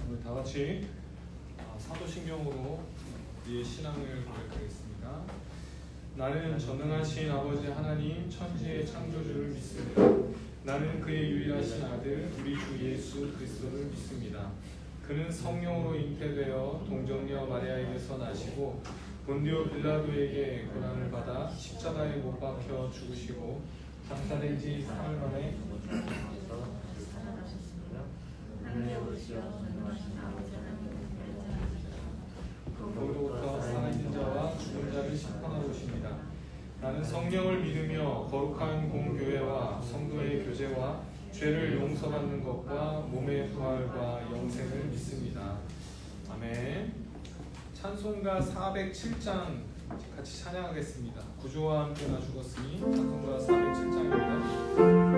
우리 다 같이 사도신경으로 우리의 신앙을 고백하겠습니다. 나는 전능하신 아버지 하나님 천지의 창조주를 믿습니다. 나는 그의 유일하신 아들 우리 주 예수 그리스도를 믿습니다. 그는 성령으로 잉태되어 동정녀 마리아에게서 나시고 본디오 빌라도에게 고난을 받아 십자가에 못 박혀 죽으시고 장사된 지 3일 만에 거기로부터 살아있는 자와 죽은 자를 심판하러 오십니다. 나는 성령을 믿으며 거룩한 공교회와 성도의 교제와 죄를 용서받는 것과 몸의 부활과 영생을 믿습니다. 아멘. 찬송가 407장 같이 찬양하겠습니다. 구주와 함께 나 죽었으니 찬송가 407장입니다.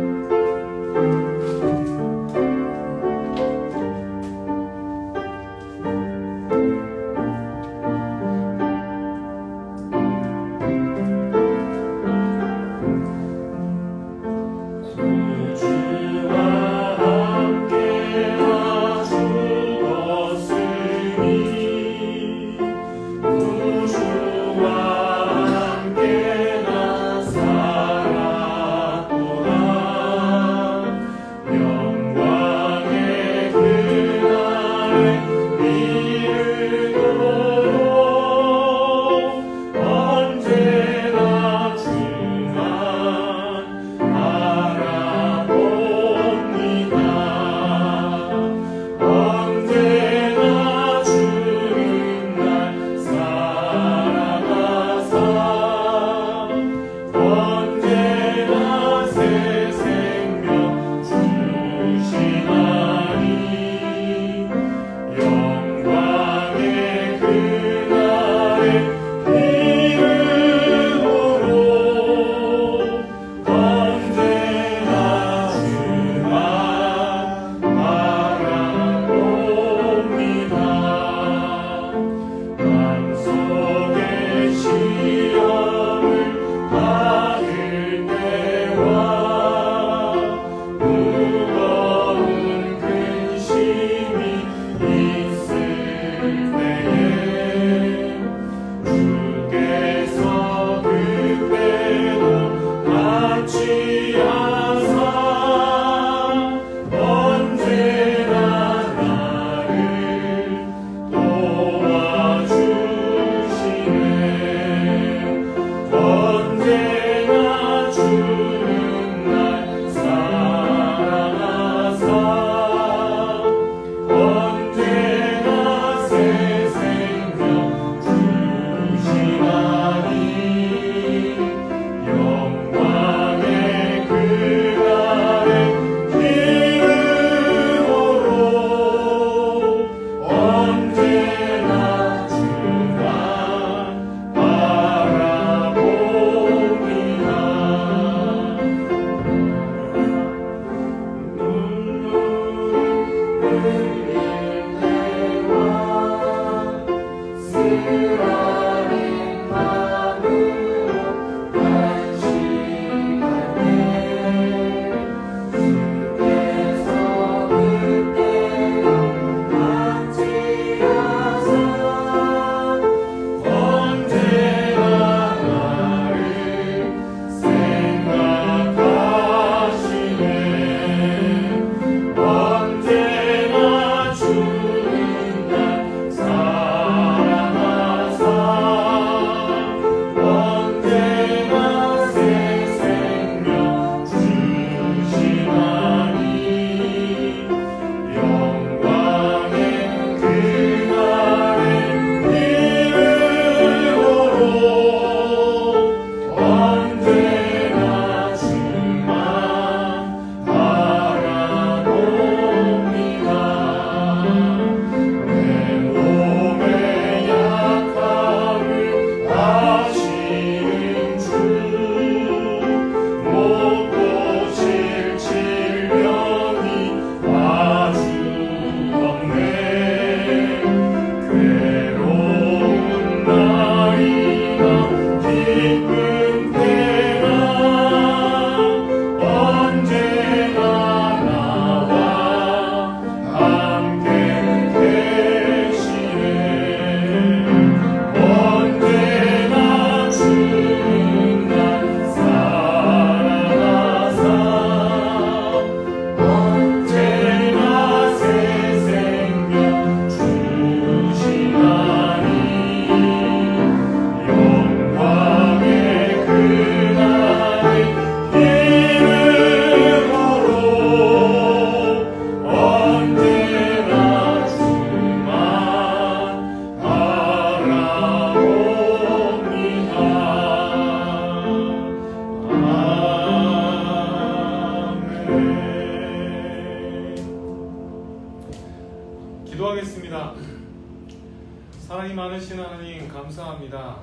사랑이 많으신 하나님 감사합니다.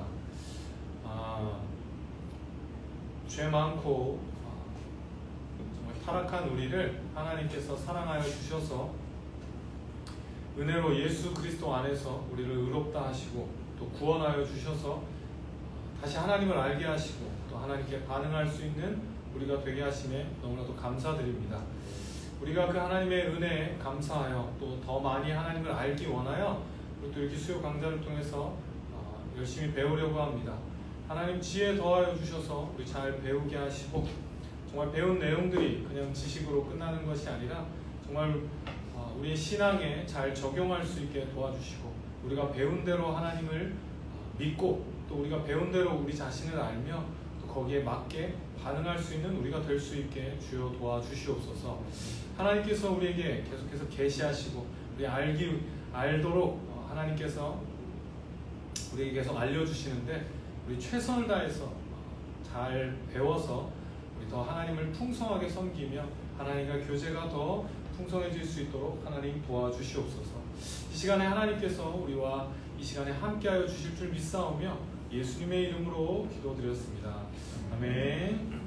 죄 많고 정말 타락한 우리를 하나님께서 사랑하여 주셔서 은혜로 예수 그리스도 안에서 우리를 의롭다 하시고 또 구원하여 주셔서 다시 하나님을 알게 하시고 또 하나님께 반응할 수 있는 우리가 되게 하심에 너무나도 감사드립니다. 우리가 그 하나님의 은혜에 감사하여 또 더 많이 하나님을 알기 원하여 또 이렇게 수요 강좌를 통해서 열심히 배우려고 합니다. 하나님 지혜 더하여 주셔서 우리 잘 배우게 하시고 정말 배운 내용들이 그냥 지식으로 끝나는 것이 아니라 정말 우리의 신앙에 잘 적용할 수 있게 도와주시고 우리가 배운 대로 하나님을 믿고 또 우리가 배운 대로 우리 자신을 알며 또 거기에 맞게 반응할 수 있는 우리가 될 수 있게 주여 도와주시옵소서. 하나님께서 우리에게 계속해서 계시하시고 우리 알도록 하나님께서 우리에게 계속 알려주시는데 우리 최선을 다해서 잘 배워서 우리 더 하나님을 풍성하게 섬기며 하나님과 교제가 더 풍성해질 수 있도록 하나님 도와주시옵소서. 이 시간에 하나님께서 우리와 이 시간에 함께하여 주실 줄 믿사오며 예수님의 이름으로 기도드렸습니다. 아멘.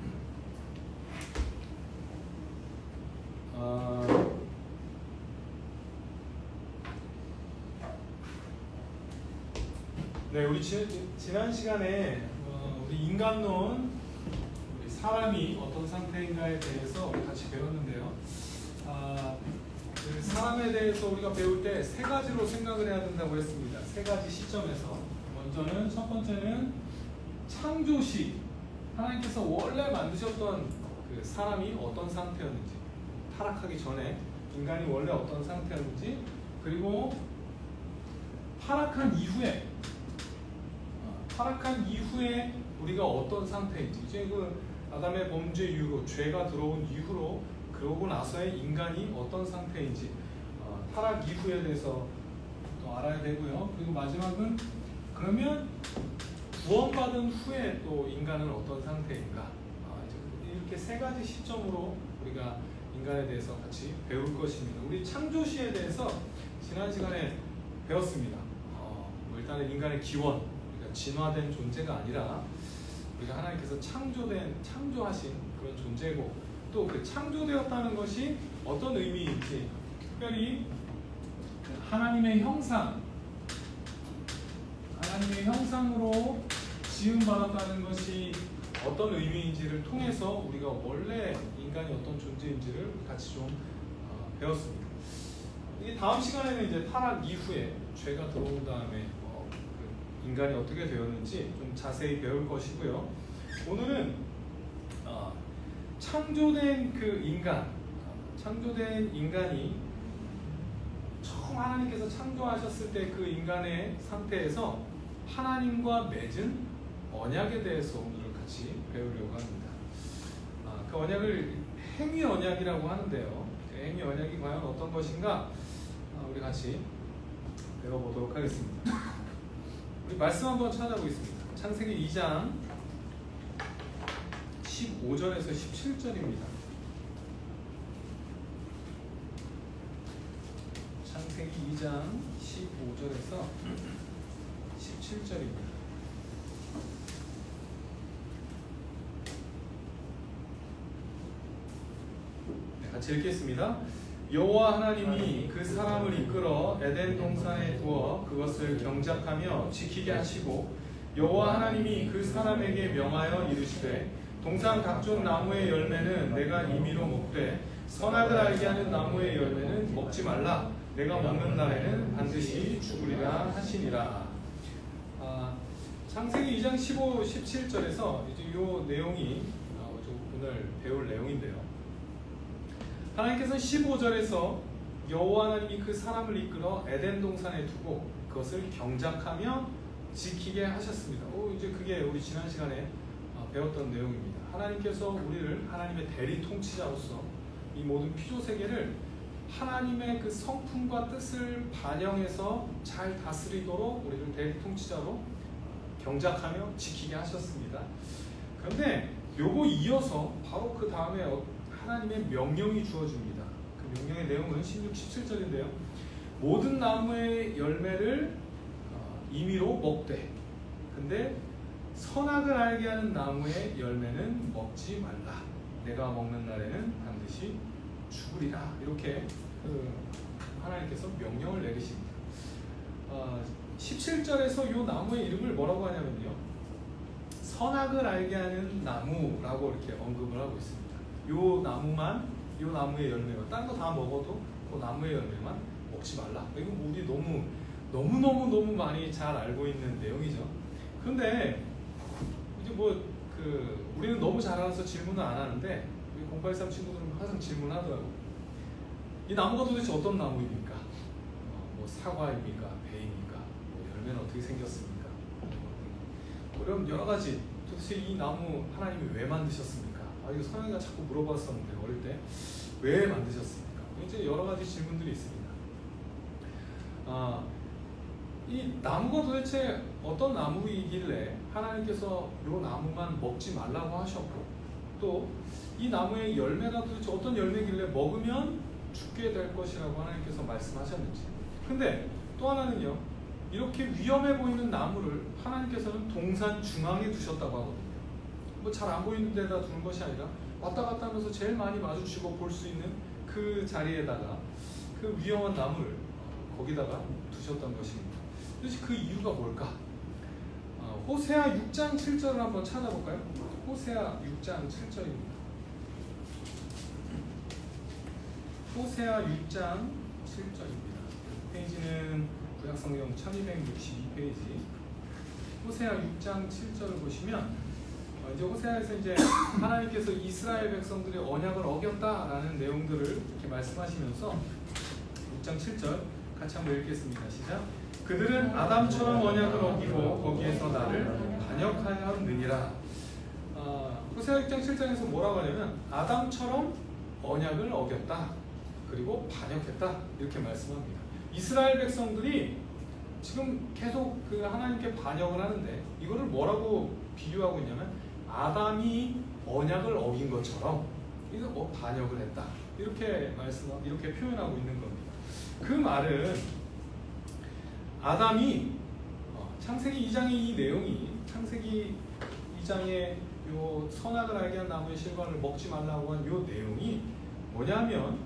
네, 우리 지난 시간에 우리 인간론, 우리 사람이 어떤 상태인가에 대해서 우리 같이 배웠는데요. 그 사람에 대해서 우리가 배울 때 세 가지로 생각을 해야 된다고 했습니다. 세 가지 시점에서 먼저는 첫 번째는 창조시, 하나님께서 원래 만드셨던 그 사람이 어떤 상태였는지, 타락하기 전에 인간이 원래 어떤 상태였는지, 그리고 타락한 이후에 우리가 어떤 상태인지, 이제 그 아담의 범죄 이후로 죄가 들어온 이후로 그러고 나서의 인간이 어떤 상태인지 타락 이후에 대해서 또 알아야 되고요. 그리고 마지막은 그러면 구원받은 후에 또 인간은 어떤 상태인가, 이렇게 세 가지 시점으로 우리가 인간에 대해서 같이 배울 것입니다. 우리 창조시에 대해서 지난 시간에 배웠습니다. 일단은 인간의 기원, 우리가 진화된 존재가 아니라 우리가 하나님께서 창조하신 그런 존재고, 또 그 창조되었다는 것이 어떤 의미인지, 특별히 하나님의 형상으로 지음받았다는 것이 어떤 의미인지를 통해서 우리가 원래 인간이 어떤 존재인지를 같이 좀 배웠습니다. 이 다음 시간에는 이제 타락 이후에 죄가 들어온 다음에 인간이 어떻게 되었는지 좀 자세히 배울 것이고요. 오늘은 창조된 인간이 처음 하나님께서 창조하셨을 때 그 인간의 상태에서 하나님과 맺은 언약에 대해서 오늘 같이 배우려고 합니다. 그 언약을 행위 언약이라고 하는데요. 행위 언약이 과연 어떤 것인가, 우리 같이 배워보도록 하겠습니다. 우리 말씀 한번 찾아보겠습니다. 창세기 2장 15절에서 17절입니다. 창세기 2장 15절에서 17절입니다. 네, 같이 읽겠습니다. 여호와 하나님이 그 사람을 이끌어 에덴 동산에 두어 그것을 경작하며 지키게 하시고, 여호와 하나님이 그 사람에게 명하여 이르시되 동산 각종 나무의 열매는 내가 임의로 먹되 선악을 알게 하는 나무의 열매는 먹지 말라. 내가 먹는 날에는 반드시 죽으리라 하시니라. 창세기 2장 15, 17절에서 이제 이 내용이 오늘 배울 내용인데요. 하나님께서 15절에서 여호와 하나님이 그 사람을 이끌어 에덴 동산에 두고 그것을 경작하며 지키게 하셨습니다. 이제 그게 우리 지난 시간에 배웠던 내용입니다. 하나님께서 우리를 하나님의 대리 통치자로서 이 모든 피조 세계를 하나님의 그 성품과 뜻을 반영해서 잘 다스리도록 우리를 대리 통치자로 경작하며 지키게 하셨습니다. 그런데 요거 이어서 바로 그 다음에 하나님의 명령이 주어집니다. 그 명령의 내용은 16, 17절인데요. 모든 나무의 열매를 임의로 먹되. 근데 선악을 알게 하는 나무의 열매는 먹지 말라. 내가 먹는 날에는 반드시 죽으리라. 이렇게 하나님께서 명령을 내리십니다. 17절에서 이 나무의 이름을 뭐라고 하냐면요, 선악을 알게 하는 나무라고 이렇게 언급을 하고 있습니다. 이 나무만, 이 나무의 열매만, 딴 거 다 먹어도 그 나무의 열매만 먹지 말라. 이거 우리 너무 많이 잘 알고 있는 내용이죠. 그런데 이제 우리는 너무 잘 알아서 질문을 안 하는데, 우리 083 친구들은 항상 질문하더라고. 이 나무가 도대체 어떤 나무입니까? 뭐 사과입니까? 배입니까? 뭐 열매는 어떻게 생겼습니까? 그럼 여러 가지, 도대체 이 나무 하나님이 왜 만드셨습니까? 이거 선영이가 자꾸 물어봤었는데, 어릴 때 왜 만드셨습니까? 이제 여러 가지 질문들이 있습니다. 이 나무가 도대체 어떤 나무이길래 하나님께서 이 나무만 먹지 말라고 하셨고, 또 이 나무의 열매가 도대체 어떤 열매길래 먹으면 죽게 될 것이라고 하나님께서 말씀하셨는지. 근데 또 하나는요, 이렇게 위험해 보이는 나무를 하나님께서는 동산 중앙에 두셨다고 하거든요. 뭐 잘 안 보이는 데다 두는 것이 아니라 왔다 갔다 하면서 제일 많이 마주치고 볼 수 있는 그 자리에다가 그 위험한 나무를 거기다가 두셨던 것입니다. 도대체 그 이유가 뭘까? 호세아 6장 7절을 한번 찾아볼까요? 호세아 6장 7절입니다. 호세아 6장 7절입니다. 페이지는 구약성경 1262페이지. 호세아 6장 7절을 보시면, 이제 호세아에서 이제 하나님께서 이스라엘 백성들의 언약을 어겼다라는 내용들을 이렇게 말씀하시면서 6장 7절 같이 한번 읽겠습니다. 시작. 그들은 아담처럼 언약을 어기고 거기에서 나를 반역하였느니라. 호세아 6장 7장에서 뭐라고 하냐면 아담처럼 언약을 어겼다, 그리고 반역했다, 이렇게 말씀합니다. 이스라엘 백성들이 지금 계속 그 하나님께 반역을 하는데, 이거를 뭐라고 비유하고 있냐면 아담이 언약을 어긴 것처럼 이거 반역을 했다, 이렇게 이렇게 표현하고 있는 겁니다. 그 말은 아담이 창세기 2장의 이 내용이, 창세기 2장의 요 선악을 알게 한 나무의 실과를 먹지 말라고 한 요 내용이 뭐냐면,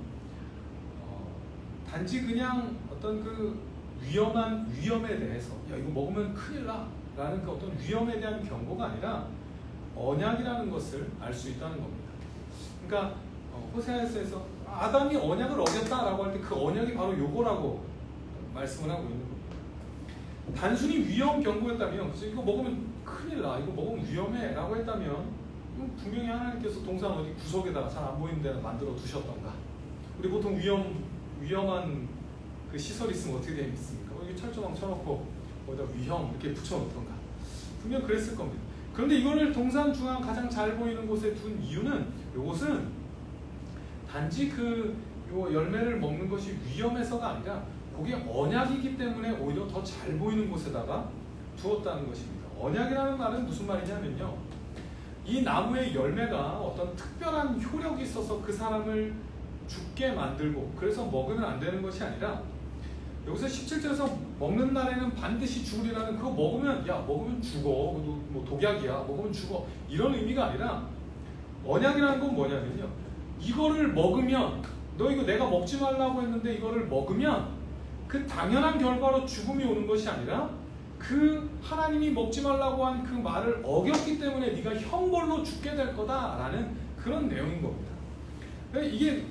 단지 그냥 어떤 그 위험에 대해서, 야 이거 먹으면 큰일 나 라는 그 어떤 위험에 대한 경고가 아니라 언약이라는 것을 알 수 있다는 겁니다. 그러니까 호세아서에서 아담이 언약을 어겼다라고 할 때 그 언약이 바로 요거라고 말씀을 하고 있는 겁니다. 단순히 위험 경고였다면, 그래서 이거 먹으면 큰일 나, 이거 먹으면 위험해 라고 했다면, 분명히 하나님께서 동산 어디 구석에다가 잘 안 보이는 데다 만들어 두셨던가. 우리 보통 위험한 그 시설 있으면 어떻게 되어 있습니까? 여기 철조망 쳐놓고 거기다 위험 이렇게 붙여놓던가. 분명 그랬을 겁니다. 그런데 이거를 동산 중앙 가장 잘 보이는 곳에 둔 이유는, 이것은 단지 요 열매를 먹는 것이 위험해서가 아니라 그게 언약이기 때문에 오히려 더 잘 보이는 곳에다가 두었다는 것입니다. 언약이라는 말은 무슨 말이냐면요, 이 나무의 열매가 어떤 특별한 효력이 있어서 그 사람을 죽게 만들고 그래서 먹으면 안 되는 것이 아니라, 여기서 17절에서 먹는 날에는 반드시 죽으리라는, 그거 먹으면 죽어, 뭐 독약이야, 먹으면 죽어, 이런 의미가 아니라, 언약이라는 건 뭐냐면요, 이거를 먹으면, 너 이거 내가 먹지 말라고 했는데 이거를 먹으면 그 당연한 결과로 죽음이 오는 것이 아니라, 그 하나님이 먹지 말라고 한 그 말을 어겼기 때문에 네가 형벌로 죽게 될 거다라는 그런 내용인 겁니다.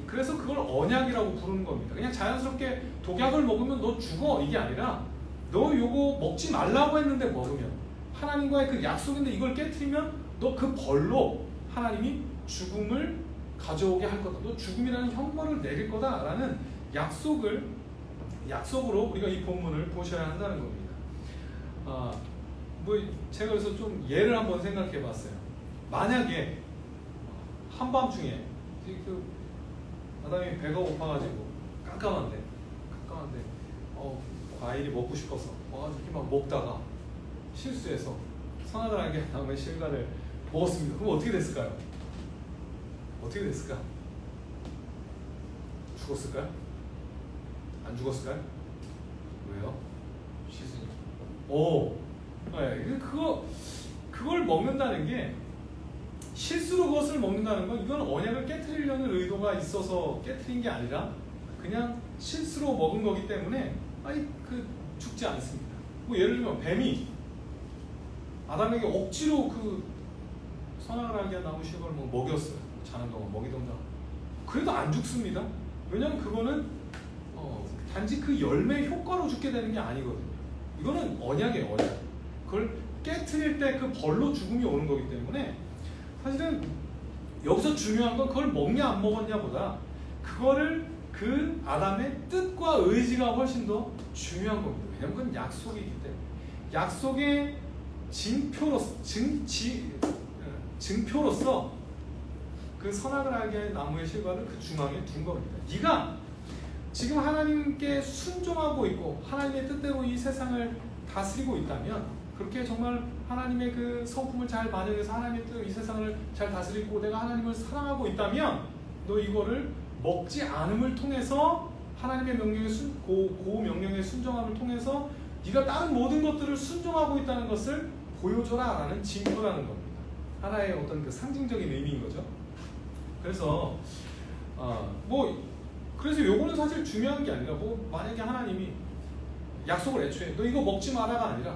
그래서 그걸 언약이라고 부르는 겁니다. 그냥 자연스럽게 독약을 먹으면 너 죽어, 이게 아니라, 너 요거 먹지 말라고 했는데 먹으면, 하나님과의 그 약속인데 이걸 깨트리면 너 그 벌로 하나님이 죽음을 가져오게 할 거다, 너 죽음이라는 형벌을 내릴 거다라는 약속으로 우리가 이 본문을 보셔야 한다는 겁니다. 제가 그래서 좀 예를 한번 생각해 봤어요. 만약에 한밤중에 아담이 배가 고파가지고 깜깜한데 과일이 먹고 싶어서 이렇게 막 먹다가 실수해서 선악을 알게 한 나무의 실과를 먹었습니다. 그럼 어떻게 됐을까요? 죽었을까요? 안 죽었을까요? 왜요? 씻으니까. 네, 그걸 먹는다는 게 실수로 그것을 먹는다는 건 이건 언약을 깨트리려는 의도가 있어서 깨트린 게 아니라 그냥 실수로 먹은 거기 때문에 죽지 않습니다. 뭐 예를 들면 뱀이 아담에게 억지로 그 선악을 알게 한 나무 씨를 먹였어요. 자는 동안 먹이던가. 그래도 안 죽습니다. 왜냐면 그거는 단지 그 열매의 효과로 죽게 되는 게 아니거든요. 이거는 언약이에요, 언약. 그걸 깨트릴 때 그 벌로 죽음이 오는 거기 때문에 사실은 여기서 중요한 건 그걸 먹냐 안 먹었냐 보다 그거를 그 아담의 뜻과 의지가 훨씬 더 중요한 겁니다. 왜냐면 그건 약속이기 때문에 약속의 증표로서 그 선악을 알게 한 나무의 실과를 그 중앙에 둔 겁니다. 네가 지금 하나님께 순종하고 있고 하나님의 뜻대로 이 세상을 다스리고 있다면 그렇게 정말 하나님의 그 성품을 잘 반영해서 하나님의 뜻대로 이 세상을 잘 다스리고 내가 하나님을 사랑하고 있다면 너 이거를 먹지 않음을 통해서 하나님의 명령에 그 명령에 순종함을 통해서 네가 다른 모든 것들을 순종하고 있다는 것을 보여줘라 라는 징표라는 겁니다. 하나의 어떤 그 상징적인 의미인 거죠. 그래서 그래서 요거는 사실 중요한 게 아니라 만약에 하나님이 약속을 애초에 너 이거 먹지 마라가 아니라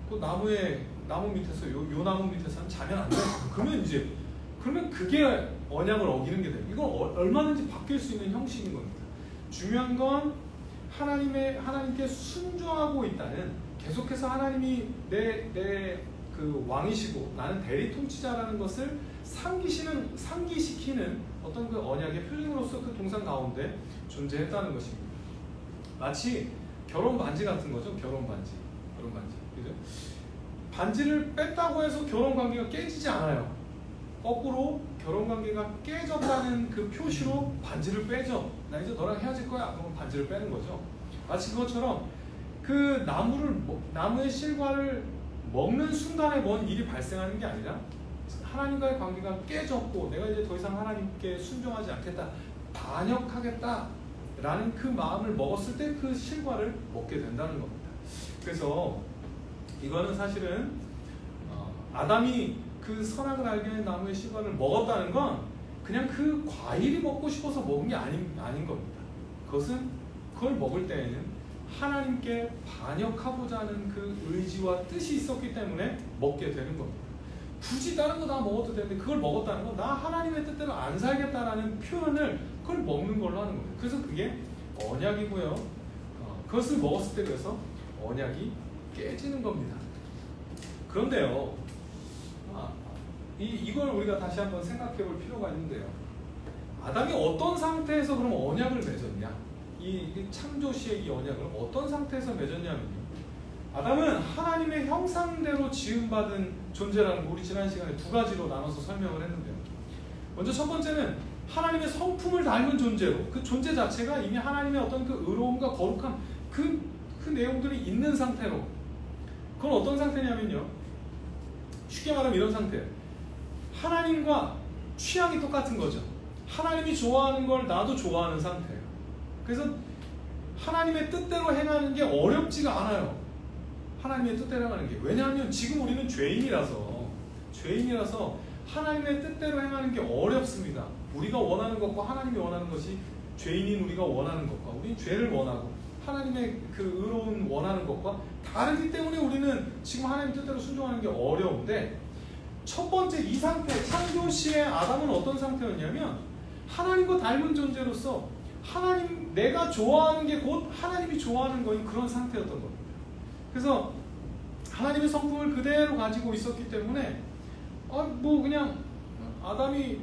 그 나무 밑에서 요 나무 밑에서는 자면 안 돼. 그러면 그게 언약을 어기는 게 돼요. 이건 얼마든지 바뀔 수 있는 형식인 겁니다. 중요한 건 하나님께 순종하고 있다는 계속해서 하나님이 내 그 왕이시고 나는 대리 통치자라는 것을 상기시키는 어떤 그 언약의 표징으로서 그 동상 가운데 존재했다는 것입니다. 마치 결혼 반지 같은 거죠. 결혼 반지. 그죠? 반지를 뺐다고 해서 결혼 관계가 깨지지 않아요. 거꾸로 결혼 관계가 깨졌다는 그 표시로 반지를 빼죠. 나 이제 너랑 헤어질 거야. 그러면 반지를 빼는 거죠. 마치 그것처럼 그 나무의 실과를 먹는 순간에 뭔 일이 발생하는 게 아니라 하나님과의 관계가 깨졌고 내가 이제 더 이상 하나님께 순종하지 않겠다, 반역하겠다 라는 그 마음을 먹었을 때 그 실과를 먹게 된다는 겁니다. 그래서 이거는 사실은 아담이 그 선악을 알게 된 나무의 실과를 먹었다는 건 그냥 그 과일이 먹고 싶어서 먹은 게 아닌 겁니다. 그걸 먹을 때에는 하나님께 반역하고자 하는 그 의지와 뜻이 있었기 때문에 먹게 되는 겁니다. 굳이 다른 거 다 먹어도 되는데 그걸 먹었다는 건 나 하나님의 뜻대로 안 살겠다라는 표현을 그걸 먹는 걸로 하는 거예요. 그래서 그게 언약이고요. 그것을 먹었을 때 그래서 언약이 깨지는 겁니다. 그런데요, 이걸 우리가 다시 한번 생각해 볼 필요가 있는데요. 아담이 어떤 상태에서 그럼 언약을 맺었냐? 이 창조 시의 이 언약을 어떤 상태에서 맺었냐면요. 아담은 하나님의 형상대로 지음받은 존재라는 거 우리 지난 시간에 두 가지로 나눠서 설명을 했는데요. 먼저 첫 번째는 하나님의 성품을 닮은 존재로 그 존재 자체가 이미 하나님의 어떤 그 의로움과 거룩함 그 내용들이 있는 상태로 그건 어떤 상태냐면요. 쉽게 말하면 이런 상태예요. 하나님과 취향이 똑같은 거죠. 하나님이 좋아하는 걸 나도 좋아하는 상태예요. 그래서 하나님의 뜻대로 행하는 게 어렵지가 않아요. 하나님의 뜻대로 행하는 게. 왜냐하면 지금 우리는 죄인이라서 하나님의 뜻대로 행하는 게 어렵습니다. 우리가 원하는 것과 하나님이 원하는 것이 죄인인 우리가 원하는 것과 우리는 죄를 원하고 하나님의 그 의로운 원하는 것과 다르기 때문에 우리는 지금 하나님 뜻대로 순종하는 게 어려운데 첫 번째 이 상태, 창조 시의 아담은 어떤 상태였냐면 하나님과 닮은 존재로서 내가 좋아하는 게 곧 하나님이 좋아하는 거인 그런 상태였던 겁니다. 그래서 하나님의 성품을 그대로 가지고 있었기 때문에 그냥 아담이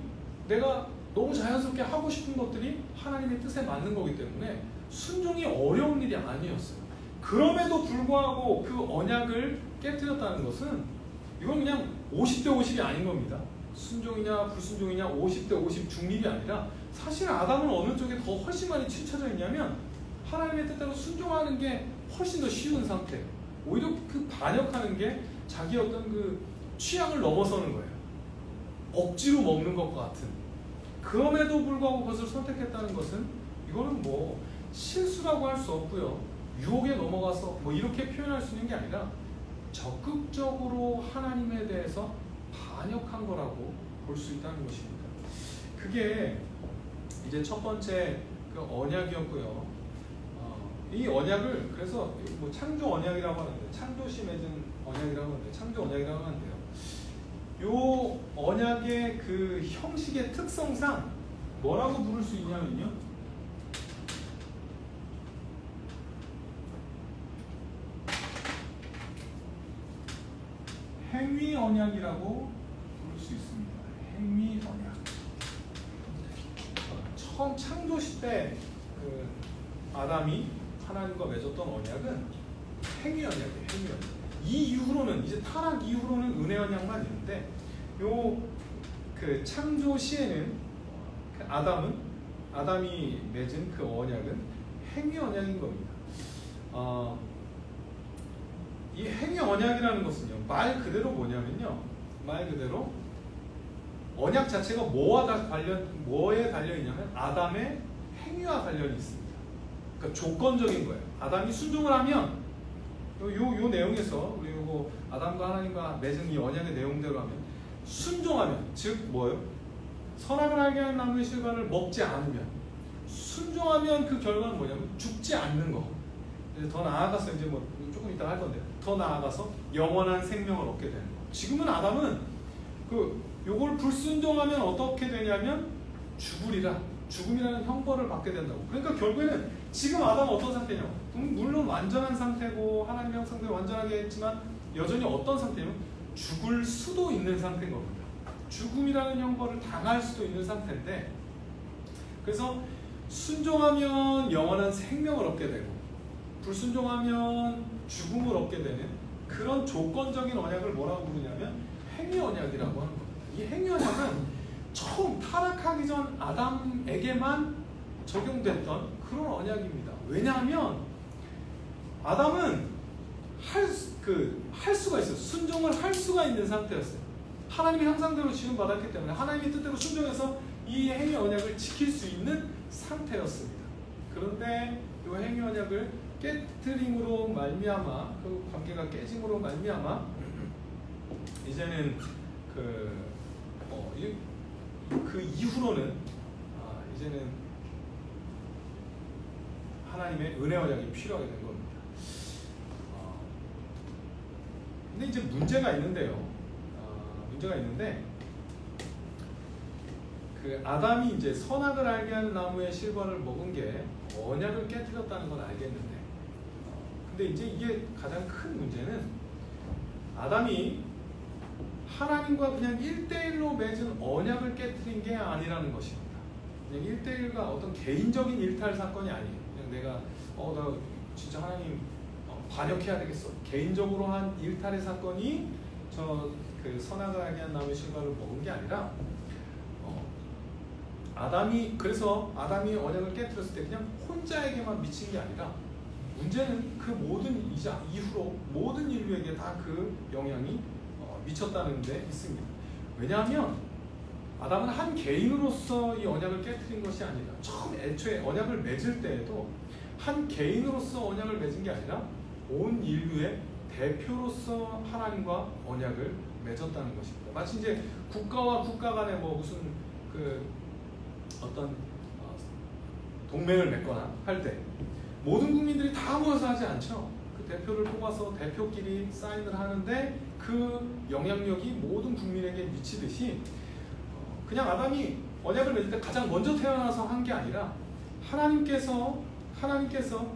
내가 너무 자연스럽게 하고 싶은 것들이 하나님의 뜻에 맞는 거기 때문에 순종이 어려운 일이 아니었어요. 그럼에도 불구하고 그 언약을 깨뜨렸다는 것은 이건 그냥 50대 50이 아닌 겁니다. 순종이냐 불순종이냐 50대 50 중립이 아니라 사실 아담은 어느 쪽에 더 훨씬 많이 치우쳐져 있냐면 하나님의 뜻대로 순종하는 게 훨씬 더 쉬운 상태. 오히려 그 반역하는 게 자기 어떤 그 취향을 넘어서는 거예요. 억지로 먹는 것과 같은. 그럼에도 불구하고 그것을 선택했다는 것은 이거는 실수라고 할 수 없고요. 유혹에 넘어가서 이렇게 표현할 수 있는 게 아니라 적극적으로 하나님에 대해서 반역한 거라고 볼 수 있다는 것입니다. 그게 이제 첫 번째 그 언약이었고요. 이 언약을 그래서 뭐 창조 언약이라고 하는데, 창조시 맺은 언약이라고 하는데, 창조 언약이라고 하는데요. 요 언약의 그 형식의 특성상 뭐라고 부를 수 있냐면요, 행위 언약이라고 부를 수 있습니다. 행위 언약. 처음 창조시 때 그 아담이 하나님과 맺었던 언약은 행위 언약이에요. 행위 언약. 이 이후로는, 이제 타락 이후로는 은혜 언약만 있는데, 요 그 창조 시에는 아담이 맺은 그 언약은 행위 언약인 겁니다. 이 행위 언약이라는 것은요, 말 그대로 뭐냐면요, 말 그대로 언약 자체가 뭐에 달려 있냐면 아담의 행위와 관련이 있습니다. 그러니까 조건적인 거예요. 아담이 순종을 하면 요 내용에서 우리 요거 아담과 하나님과 맺은 이 언약의 내용대로 하면, 순종하면, 즉 뭐예요? 선악을 알게 하는 나무의 실과를 먹지 않으면, 순종하면 그 결과는 뭐냐면 죽지 않는 거. 더 나아가서 이제 뭐 조금 이따 할 건데, 더 나아가서 영원한 생명을 얻게 되는 거. 지금은 아담은 요걸 불순종하면 어떻게 되냐면 죽으리라, 죽음이라는 형벌을 받게 된다고. 그러니까 결국에는 지금 아담은 어떤 상태냐? 물론 완전한 상태고 하나님의 형상대로 완전하게 했지만 여전히 어떤 상태냐면 죽을 수도 있는 상태인 겁니다. 죽음이라는 형벌을 당할 수도 있는 상태인데, 그래서 순종하면 영원한 생명을 얻게 되고 불순종하면 죽음을 얻게 되는 그런 조건적인 언약을 뭐라고 부르냐면 행위 언약이라고 하는 겁니다. 이 행위 언약은 처음 타락하기 전 아담에게만 적용됐던 그런 언약입니다. 왜냐하면 아담은 할 수가 있어요. 순종을 할 수가 있는 상태였어요. 하나님의 형상대로 지음받았기 때문에 하나님의 뜻대로 순종해서 이 행위 언약을 지킬 수 있는 상태였습니다. 그런데 이 행위 언약을 깨트림으로 말미암아, 그 관계가 깨짐으로 말미암아 이제는 그 이후로는 이제는 하나님의 은혜 언약이 필요하게 된 겁니다. 근데 이제 문제가 있는데요. 그 아담이 이제 선악을 알게 하는 나무의 실과를 먹은 게 언약을 깨뜨렸다는 건 알겠는데, 근데 이제 이게 가장 큰 문제는 아담이 하나님과 그냥 1대1로 맺은 언약을 깨뜨린 게 아니라는 것입니다. 그냥 1대1과 어떤 개인적인 일탈 사건이 아니에요. 그냥 내가 나 진짜 하나님 반역해야 되겠어, 개인적으로 한 일탈의 사건이 그 선악을 알게 한 나무의 실과를 먹은 게 아니라, 그래서 아담이 언약을 깨뜨렸을 때 그냥 혼자에게만 미친 게 아니라, 문제는 그 모든 이후로 모든 인류에게 다 그 영향이 미쳤다는 데 있습니다. 왜냐하면 아담은 한 개인으로서 이 언약을 깨뜨린 것이 아니라, 애초에 언약을 맺을 때에도 한 개인으로서 언약을 맺은 게 아니라 온 인류의 대표로서 하나님과 언약을 맺었다는 것입니다. 마치 이제 국가와 국가 간에 무슨 어떤 동맹을 맺거나 할 때 모든 국민들이 다 모여서 하지 않죠. 그 대표를 뽑아서 대표끼리 사인을 하는데 그 영향력이 모든 국민에게 미치듯이, 그냥 아담이 언약을 맺을 때 가장 먼저 태어나서 한 게 아니라 하나님께서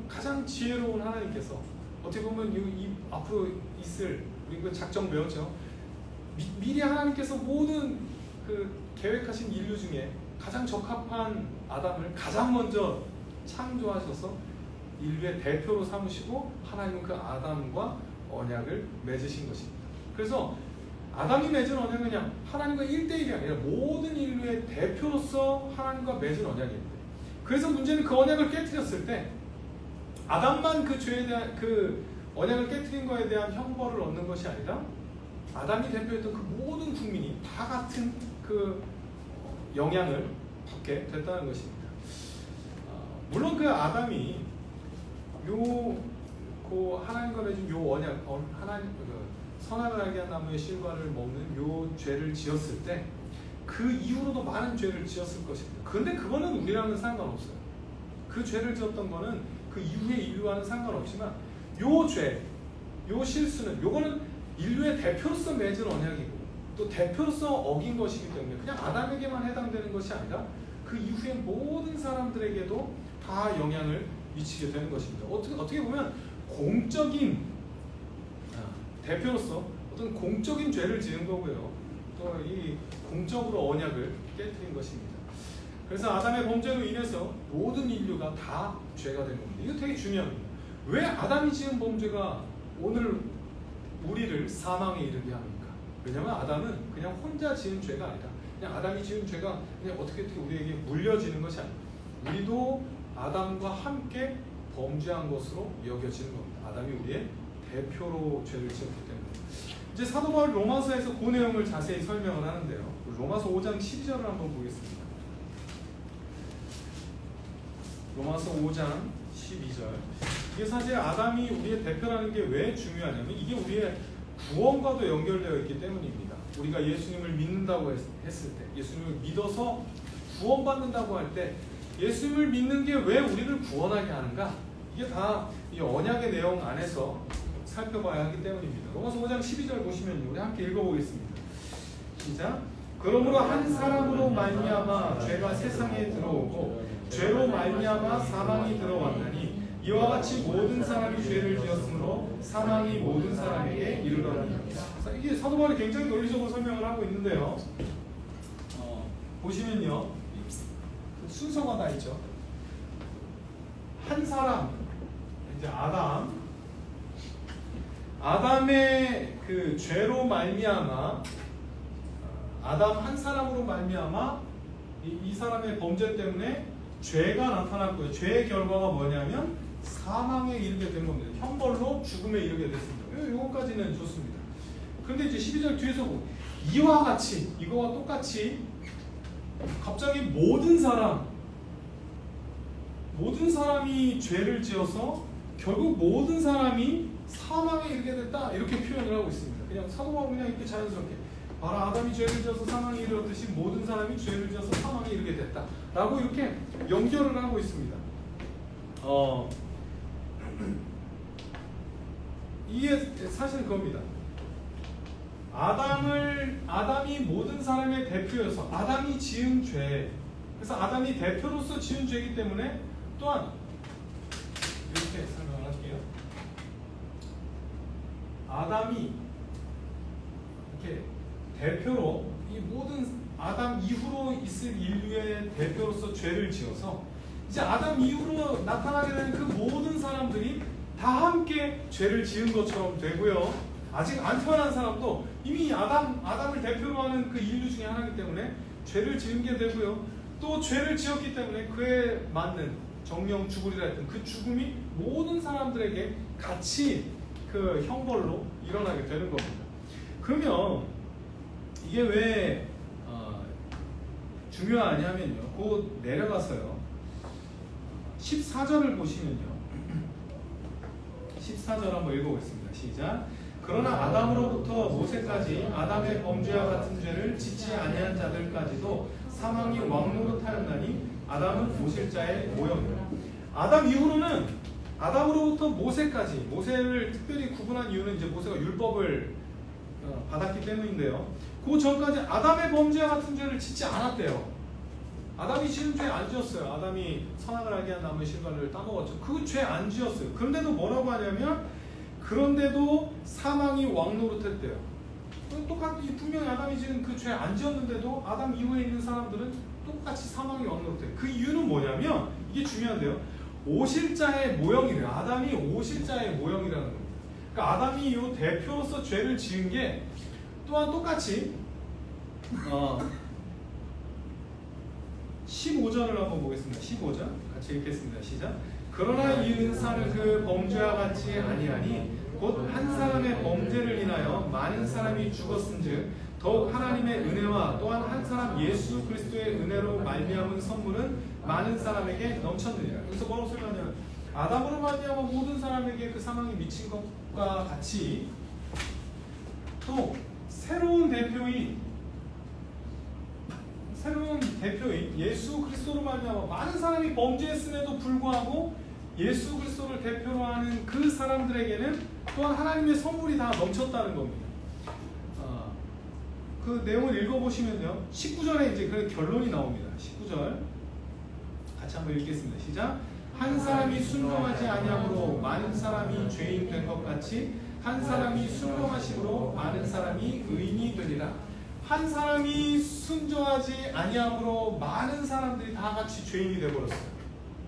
가장 지혜로운 하나님께서 어떻게 보면 이 앞으로 있을 우리 그 작정 배웠죠. 미리 하나님께서 모든 그 계획하신 인류 중에 가장 적합한 아담을 가장 먼저 창조하셔서 인류의 대표로 삼으시고 하나님은 그 아담과 언약을 맺으신 것입니다. 그래서 아담이 맺은 언약은 그냥 하나님과 1대1이 아니라 모든 인류의 대표로서 하나님과 맺은 언약입니다. 그래서 문제는 그 언약을 깨뜨렸을 때 아담만 그 죄에 대한 그 언약을 깨뜨린 것에 대한 형벌을 얻는 것이 아니라 아담이 대표했던 그 모든 국민이 다 같은 그 영향을 받게 됐다는 것입니다. 물론 그 아담이 그 하나님과 맺은 요 언약, 하나님 선악을 알게 한 나무의 실과를 먹는 요 죄를 지었을 때 그 이후로도 많은 죄를 지었을 것입니다. 근데 그거는 우리랑은 상관없어요. 그 죄를 지었던 거는 그 이후의 인류와는 상관없지만 요 죄, 요 실수는 요거는 인류의 대표로서 맺은 언약이고 또 대표로서 어긴 것이기 때문에 그냥 아담에게만 해당되는 것이 아니라 그 이후의 모든 사람들에게도 다 영향을 미치게 되는 것입니다. 어떻게 보면 공적인 대표로서 어떤 공적인 죄를 지은 거고요. 또 이 공적으로 언약을 깨뜨린 것입니다. 그래서 아담의 범죄로 인해서 모든 인류가 다 죄가 된 겁니다. 이거 되게 중요합니다. 왜 아담이 지은 범죄가 오늘 우리를 사망에 이르게 합니까? 왜냐하면 아담은 그냥 혼자 지은 죄가 아니라 그냥 아담이 지은 죄가 그냥 어떻게 우리에게 물려지는 것이 아니라 우리도 아담과 함께 범죄한 것으로 여겨지는 겁니다. 아담이 우리의 대표로 죄를 지었기 때문에. 이제 사도 바울 로마서에서 그 내용을 자세히 설명을 하는데요. 로마서 5장 12절을 한번 보겠습니다. 로마서 5장 12절. 이게 사실 아담이 우리의 대표라는 게 왜 중요하냐면 이게 우리의 구원과도 연결되어 있기 때문입니다. 우리가 예수님을 믿는다고 했을 때, 예수님을 믿어서 구원받는다고 할 때 예수님을 믿는 게 왜 우리를 구원하게 하는가? 이게 다 이 언약의 내용 안에서 살펴봐야 하기 때문입니다. 로마서 5장 12절 보시면요. 우리 함께 읽어보겠습니다. 시작. 그러므로 한 사람으로 말미암아 죄가 세상에 들어오고 죄로 말미암아 사망이 들어왔나니 이와 같이 모든 사람이 죄를 지었으므로 사망이 모든 사람에게 이르러니. 이게 사도 바울이 굉장히 논리적으로 설명을 하고 있는데요. 보시면요. 순서가 다 있죠. 한 사람, 이제 아담의 그 죄로 말미암아 아담 한 사람으로 말미암아 이 사람의 범죄 때문에 죄가 나타났고요. 죄의 결과가 뭐냐면 사망에 이르게 된 겁니다. 형벌로 죽음에 이르게 됐습니다. 요거까지는 좋습니다. 그런데 이제 12절 뒤에서 이와 같이 이거와 똑같이 갑자기 모든 사람이 죄를 지어서 결국 모든 사람이 사망에 이르게 됐다 이렇게 표현을 하고 있습니다. 그냥 사도 바울은 그냥 이렇게 자연스럽게 바로 아담이 죄를 지어서 사망에 이르렀듯이 모든 사람이 죄를 지어서 사망에 이르게 됐다 라고 이렇게 연결을 하고 있습니다. 이게 사실 그겁니다. 아담이 모든 사람의 대표여서 아담이 지은 죄, 그래서 아담이 대표로서 지은 죄이기 때문에 또한 이렇게 설명을 할게요. 아담이 이렇게 대표로 이 모든 아담 이후로 있을 인류의 대표로서 죄를 지어서 이제 아담 이후로 나타나게 되는 그 모든 사람들이 다 함께 죄를 지은 것처럼 되고요. 아직 안 태어난 사람도 이미 아담을 대표로 하는 그 인류 중에 하나이기 때문에 죄를 지은 게 되고요. 또 죄를 지었기 때문에 그에 맞는 정령 죽으리라 했던 그 죽음이 모든 사람들에게 같이 그 형벌로 일어나게 되는 겁니다. 그러면 이게 왜 중요하냐면요. 곧 내려가서요. 14절을 보시면요. 14절 한번 읽어보겠습니다. 시작. 그러나 아담으로부터 모세까지 아담의 범죄와 같은 죄를 짓지 아니한 자들까지도 사망이 왕노릇하였나니 아담은 모실자의 모형이라. 아담 이후로는 아담으로부터 모세까지, 모세를 특별히 구분한 이유는 이제 모세가 율법을 받았기 때문인데요. 그 전까지 아담의 범죄와 같은 죄를 짓지 않았대요. 아담이 지은 죄 안 지었어요. 아담이 선악을 알게 한 나무의 실과를 따먹었죠. 그 죄 안 지었어요. 그런데도 뭐라고 하냐면 그런데도 사망이 왕노릇했대요. 똑같이 분명히 아담이 지은 그 죄 안 지었는데도 아담 이후에 있는 사람들은 똑같이 사망이 왕노릇해요. 그 이유는 뭐냐면 이게 중요한데요. 오실자의 모형이래요. 아담이 오실자의 모형이라는 겁니다. 그러니까 아담이 이 대표로서 죄를 지은 게 또한 똑같이 15절을 한번 보겠습니다. 15절 같이 읽겠습니다. 시작. 그러나 이 은사는 그 범죄와 같이 아니하니 곧 한 사람의 범죄를 인하여 많은 사람이 죽었은즉 더욱 하나님의 은혜와 또한 한 사람 예수 그리스도의 은혜로 말미암은 선물은 많은 사람에게 넘쳤느니라. 그래서 뭐라고 설명하냐면 아담으로 말미암아 모든 사람에게 그 사망이 미친 것과 같이 또 새로운 대표인 예수 그리스도로 말미암아 많은 사람이 범죄했음에도 불구하고 예수 그리스도를 대표로 하는 그 사람들에게는 또한 하나님의 선물이 다 넘쳤다는 겁니다. 그 내용을 읽어보시면요, 19절에 이제 그 결론이 나옵니다. 19절 같이 한번 읽겠습니다. 시작. 한 사람이 순종하지 아니함으로 많은 사람이 죄인 된 것 같이 한 사람이 순종하심으로 많은 사람이 의인이 되리라. 한 사람이 순종하지 아니함으로 많은 사람들이 다 같이 죄인이 되어버렸어요.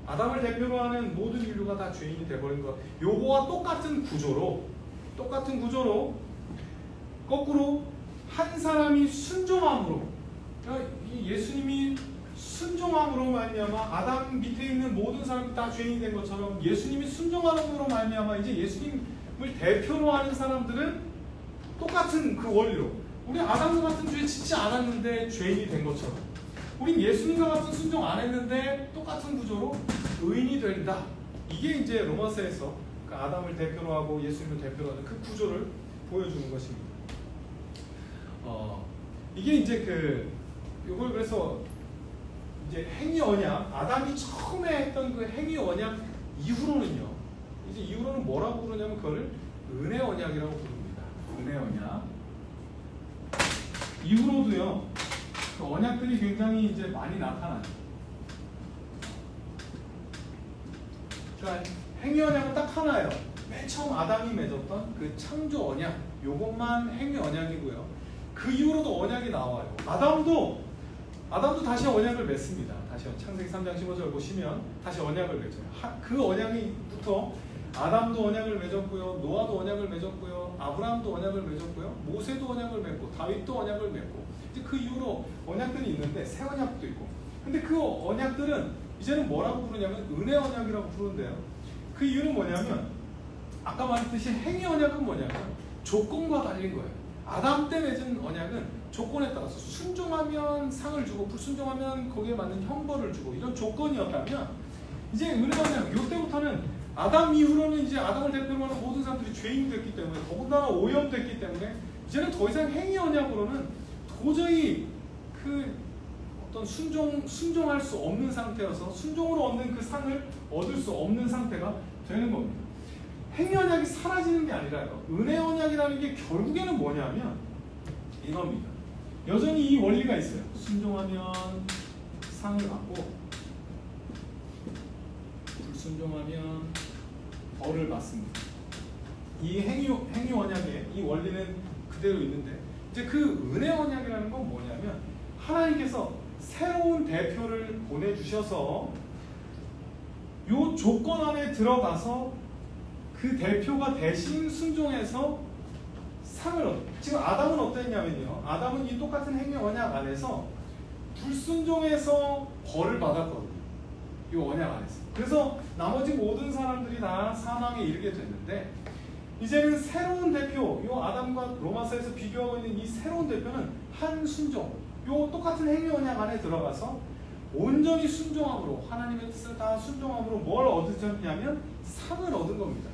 아담을 대표로 하는 모든 인류가 다 죄인이 되어버린 것. 요거와 똑같은 구조로 거꾸로 한 사람이 순종함으로, 그러니까 예수님이 순종함으로 말미암아 아담 밑에 있는 모든 사람이 다 죄인이 된 것처럼 예수님이 순종함으로 말미암아 이제 예수님을 대표로 하는 사람들은 똑같은 그 원리로 우리 아담과 같은 죄 짓지 않았는데 죄인이 된 것처럼 우린 예수님과 같은 순종 안 했는데 똑같은 구조로 의인이 된다. 이게 이제 로마서에서 그 아담을 대표로 하고 예수님을 대표로 하는 그 구조를 보여주는 것입니다. 이게 이제 요걸 그래서 이제 행위 언약, 아담이 처음에 했던 그 행위 언약 이후로는 뭐라고 부르냐면 그거를 은혜 언약이라고 부릅니다. 은혜 언약. 이후로도요, 그 언약들이 굉장히 이제 많이 나타나요. 그러니까 행위 언약은 딱 하나예요. 맨 처음 아담이 맺었던 그 창조 언약, 요것만 행위 언약이고요. 그 이후로도 언약이 나와요. 아담도 다시 언약을 맺습니다. 다시 창세기 3장 15절 보시면 다시 언약을 맺어요. 그 언약부터 아담도 언약을 맺었고요, 노아도 언약을 맺었고요, 아브라함도 언약을 맺었고요, 모세도 언약을 맺고 다윗도 언약을 맺고 이제 그 이후로 언약들이 있는데 새 언약도 있고. 근데 그 언약들은 이제는 뭐라고 부르냐면 은혜 언약이라고 부르는데요. 그 이유는 뭐냐면 아까 말했듯이 행위 언약은 뭐냐면 조건과 달린 거예요. 아담 때 맺은 언약은 조건에 따라서 순종하면 상을 주고 불순종하면 거기에 맞는 형벌을 주고 이런 조건이었다면 이제 은혜 언약 이때부터는 아담 이후로는 이제 아담을 대표로 하는 모든 사람들이 죄인이 됐기 때문에 더군다나 오염됐기 때문에 이제는 더 이상 행위 언약으로는 도저히 그 어떤 순종할 수 없는 상태여서 순종으로 얻는 그 상을 얻을 수 없는 상태가 되는 겁니다. 행위 언약이 사라지는 게 아니라요. 은혜 언약이라는 게 결국에는 뭐냐면 이겁니다. 여전히 이 원리가 있어요. 순종하면 상을 받고 불순종하면 벌을 받습니다. 이 행위 언약의 이 원리는 그대로 있는데 이제 그 은혜 언약이라는 건 뭐냐면 하나님께서 새로운 대표를 보내주셔서 요 조건 안에 들어가서 그 대표가 대신 순종해서 상을 얻어. 지금 아담은 어땠냐면요. 아담은 이 똑같은 행위 언약 안에서 불순종해서 벌을 받았거든요. 이 언약 안에서. 그래서 나머지 모든 사람들이 다 사망에 이르게 됐는데 이제는 새로운 대표, 요 아담과 로마서에서 비교하고 있는 이 새로운 대표는 한 순종, 요 똑같은 행위 언약 안에 들어가서 온전히 순종함으로 하나님의 뜻을 다 순종함으로 뭘 얻으셨냐면 상을 얻은 겁니다.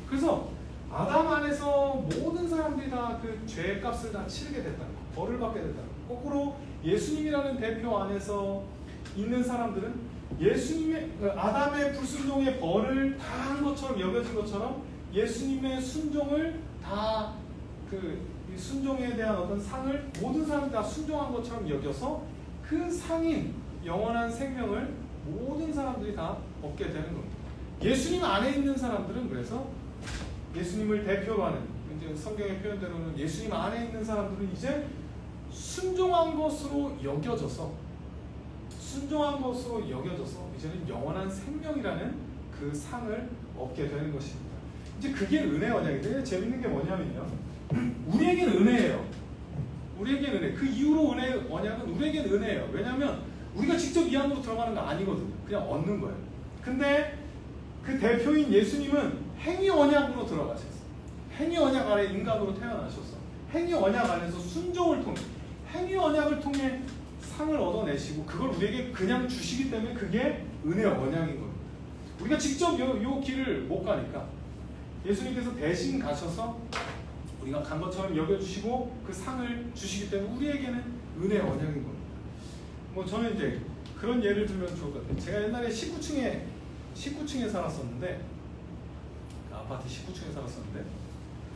그래서 아담 안에서 모든 사람들이 다 그 죄의 값을 다 치르게 됐다는 거, 벌을 받게 됐다는 거. 거꾸로 예수님이라는 대표 안에서 있는 사람들은 예수님의 아담의 불순종의 벌을 다 한 것처럼 여겨진 것처럼 예수님의 순종을 다 이 순종에 대한 어떤 상을 모든 사람들이 다 순종한 것처럼 여겨서 그 상인 영원한 생명을 모든 사람들이 다 얻게 되는 겁니다. 예수님 안에 있는 사람들은 그래서 예수님을 대표로 하는 이제 성경의 표현대로는 예수님 안에 있는 사람들은 이제 순종한 것으로 여겨져서 이제는 영원한 생명이라는 그 상을 얻게 되는 것입니다. 이제 그게 은혜 언약인데 재밌는 게 뭐냐면요. 우리에게는 은혜예요. 우리에게는 은혜. 그 이후로 은혜 언약은 우리에게는 은혜예요. 왜냐하면 우리가 직접 이 안으로 들어가는 거 아니거든요. 그냥 얻는 거예요. 근데 그 대표인 예수님은 행위 언약으로 들어가셨어요. 행위 언약 안에 인간으로 태어나셔서 행위 언약 안에서 순종을 통해 행위 언약을 통해 상을 얻어내시고 그걸 우리에게 그냥 주시기 때문에 그게 은혜 언약인 겁니다. 우리가 직접 요 길을 못 가니까 예수님께서 대신 가셔서 우리가 간 것처럼 여겨주시고 그 상을 주시기 때문에 우리에게는 은혜의 언약인 겁니다. 뭐 저는 이제 그런 예를 들면 좋을 것 같아요. 제가 옛날에 19층에 살았었는데, 아파트 19층에 살았었는데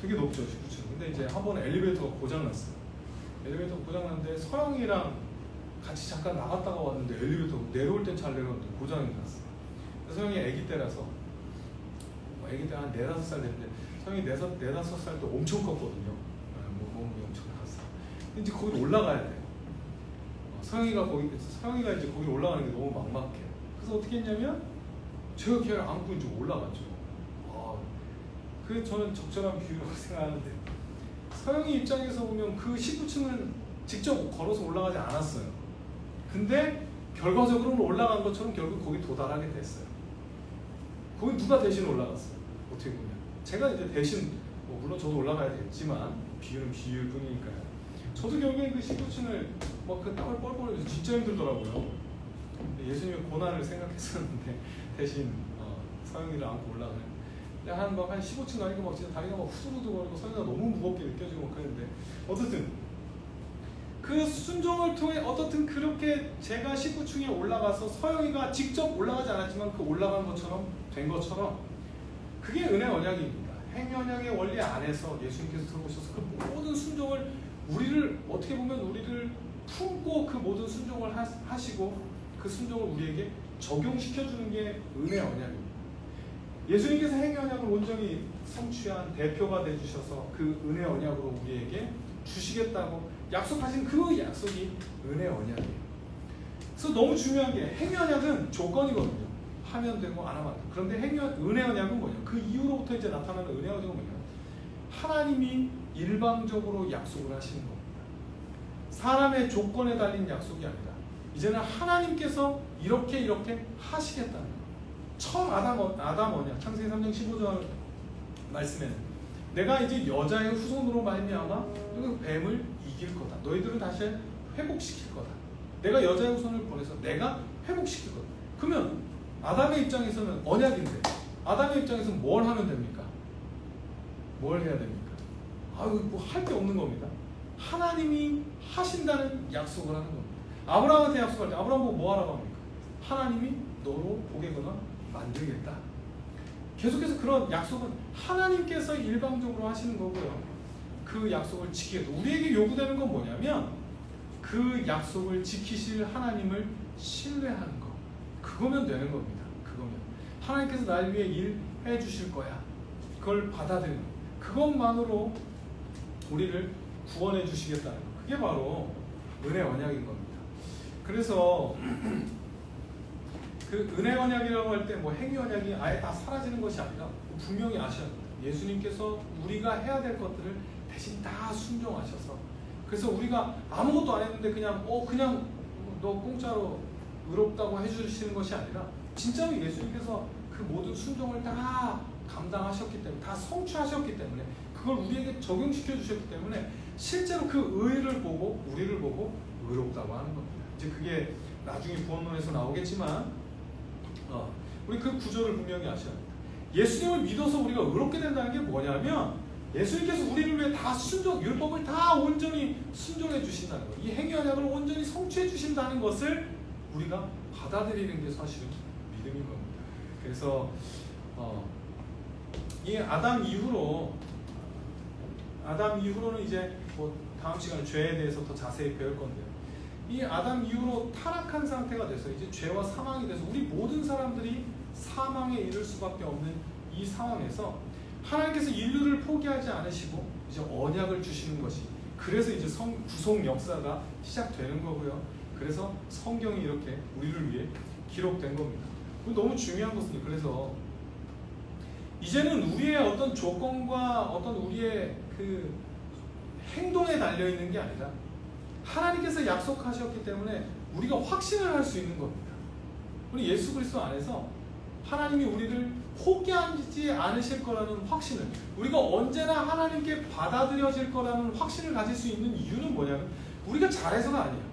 되게 높죠, 19층. 근데 이제 한 번에 엘리베이터가 고장났어요. 엘리베이터가 고장났는데 서영이랑 같이 잠깐 나갔다가 왔는데 엘리베이터 내려올 땐 잘 내려왔는데 고장이 났어요. 서영이 아기 때라서, 아기 때 한 4~5살 됐는데 서영이 4~5살 때 엄청 컸거든요. 몸이 엄청 컸어요. 근데 이제 거기 올라가야 돼요. 서영이가 이제 거기 올라가는 게 너무 막막해요. 그래서 어떻게 했냐면 제가 걔를 안고 이제 올라갔죠. 그게 저는 적절한 비유라고 생각하는데, 서영이 입장에서 보면 그 19층은 직접 걸어서 올라가지 않았어요. 근데 결과적으로는 올라간 것처럼 결국 거기 도달하게 됐어요. 거기 누가 대신 올라갔어요? 어떻게 보면 제가 이제 대신, 물론 저도 올라가야 되겠지만 비유는 비유일 뿐이니까요. 저도 결국엔 그 19층을 막 그 땀을 뻘뻘 흘려서 진짜 힘들더라고요. 예수님의 고난을 생각했었는데 대신 서영이를 안고 올라가는. 한 15층 가니까 막 진짜 다리가 막 후두두거리고 서영이가 너무 무겁게 느껴지고 막 그랬는데, 어쨌든 그 순종을 통해 어떻든 그렇게 제가 19층에 올라가서 서영이가 직접 올라가지 않았지만 그 올라간 것처럼 된 것처럼, 그게 은혜 언약입니다. 행위 언약의 원리 안에서 예수님께서 들어오셔서 그 모든 순종을 우리를 어떻게 보면 우리를 품고 그 모든 순종을 하시고 그 순종을 우리에게 적용시켜주는 게 은혜 언약입니다. 예수님께서 행위 언약을 온전히 성취한 대표가 되주셔서 그 은혜 언약으로 우리에게 주시겠다고 약속하신 그 약속이 은혜 언약이에요. 그래서 너무 중요한 게, 행위 언약은 조건이거든요. 하면 되고 안 하면 안 돼요. 그런데 은혜 언약은 뭐냐? 그 이후로부터 이제 나타나는 은혜 언약은 뭐냐? 하나님이 일방적으로 약속을 하시는 겁니다. 사람의 조건에 달린 약속이 아니라 이제는 하나님께서 이렇게 하시겠다는 거예요. 처음 아담 언약, 창세기 3장 15절 말씀에는 내가 이제 여자의 후손으로 말미암아 그 뱀을 이길 거다. 너희들을 다시 회복시킬 거다. 내가 여자의 후손을 보내서 내가 회복시킬 거다. 그러면 아담의 입장에서는 언약인데, 아담의 입장에서는 뭘 하면 됩니까? 뭘 해야 됩니까? 뭐 할 게 없는 겁니다. 하나님이 하신다는 약속을 하는 겁니다. 아브라함한테 약속할 때 아브라함 보고 뭐 하라고 합니까? 하나님이 너로 보게 거나 만들겠다. 계속해서 그런 약속은 하나님께서 일방적으로 하시는 거고요. 그 약속을 지키겠다. 우리에게 요구되는 건 뭐냐면 그 약속을 지키실 하나님을 신뢰하는 거. 그거면 되는 겁니다. 그거면 하나님께서 날 위해 일해 주실 거야. 그걸 받아들이는 거. 그것만으로 우리를 구원해 주시겠다는 거. 그게 바로 은혜 언약인 겁니다. 그래서 그 은혜 언약이라고 할 때 뭐 행위 언약이 아예 다 사라지는 것이 아니라 분명히 아셔야 됩니다. 예수님께서 우리가 해야 될 것들을 대신 다 순종하셔서, 그래서 우리가 아무것도 안 했는데 그냥 너 공짜로 의롭다고 해주시는 것이 아니라 진짜로 예수님께서 그 모든 순종을 다 감당하셨기 때문에, 다 성취하셨기 때문에, 그걸 우리에게 적용시켜 주셨기 때문에 실제로 그 의를 보고 우리를 보고 의롭다고 하는 겁니다. 이제 그게 나중에 구원론에서 나오겠지만 우리 그 구조를 분명히 아셔야 합니다. 예수님을 믿어서 우리가 의롭게 된다는 게 뭐냐면 예수님께서 우리를 위해 다 율법을 다 온전히 순종해 주신다는 거예요. 이 행위 언약을 온전히 성취해 주신다는 것을 우리가 받아들이는 게 사실은 믿음인 겁니다. 그래서 이 아담 이후로는 이제 뭐 다음 시간에 죄에 대해서 더 자세히 배울 건데요. 이 아담 이후로 타락한 상태가 돼서 이제 죄와 사망이 돼서 우리 모든 사람들이 사망에 이를 수밖에 없는 이 상황에서 하나님께서 인류를 포기하지 않으시고 이제 언약을 주시는 것이, 그래서 이제 구속 역사가 시작되는 거고요. 그래서 성경이 이렇게 우리를 위해 기록된 겁니다. 너무 중요한 것은, 그래서 이제는 우리의 어떤 조건과 어떤 우리의 그 행동에 달려 있는 게 아니라 하나님께서 약속하셨기 때문에 우리가 확신을 할 수 있는 겁니다. 우리 예수 그리스도 안에서 하나님이 우리를 포기하지 않으실 거라는 확신을, 우리가 언제나 하나님께 받아들여질 거라는 확신을 가질 수 있는 이유는 뭐냐면 우리가 잘해서가 아니에요.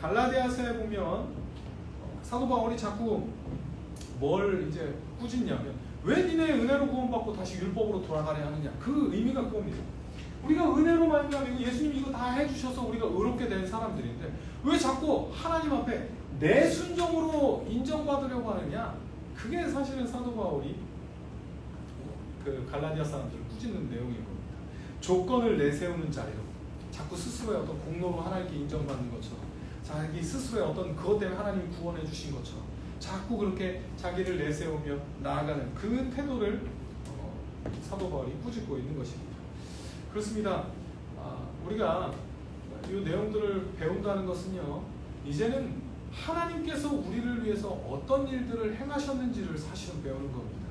갈라디아서에 보면 사도 바울이 자꾸 뭘 이제 꾸짖냐면 왜 니네 은혜로 구원받고 다시 율법으로 돌아가려 하느냐. 그 의미가 그겁니다. 우리가 은혜로 말미암아 예수님이 이거 다 해주셔서 우리가 의롭게 된 사람들인데 왜 자꾸 하나님 앞에 내 순종으로 인정받으려고 하느냐. 그게 사실은 사도 바울이 그 갈라디아 사람들을 꾸짖는 내용인 겁니다. 조건을 내세우는 자리로 자꾸 스스로의 어떤 공로로 하나님께 인정받는 것처럼 자기 스스로의 어떤 그것 때문에 하나님이 구원해 주신 것처럼 자꾸 그렇게 자기를 내세우며 나아가는 그 태도를 사도 바울이 꾸짖고 있는 것입니다. 그렇습니다. 우리가 이 내용들을 배운다는 것은요, 이제는 하나님께서 우리를 위해서 어떤 일들을 행하셨는지를 사실은 배우는 겁니다.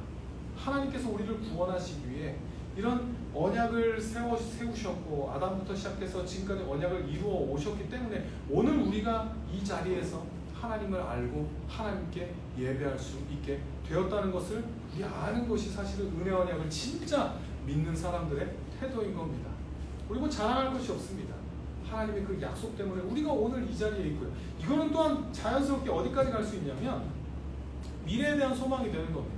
하나님께서 우리를 구원하시기 위해 이런 언약을 세우셨고 아담부터 시작해서 지금까지 언약을 이루어 오셨기 때문에 오늘 우리가 이 자리에서 하나님을 알고 하나님께 예배할 수 있게 되었다는 것을 우리 아는 것이 사실은 은혜 언약을 진짜 믿는 사람들의 태도인 겁니다. 그리고 자랑할 것이 없습니다. 하나님의 그 약속 때문에 우리가 오늘 이 자리에 있고요. 이거는 또한 자연스럽게 어디까지 갈 수 있냐면 미래에 대한 소망이 되는 겁니다.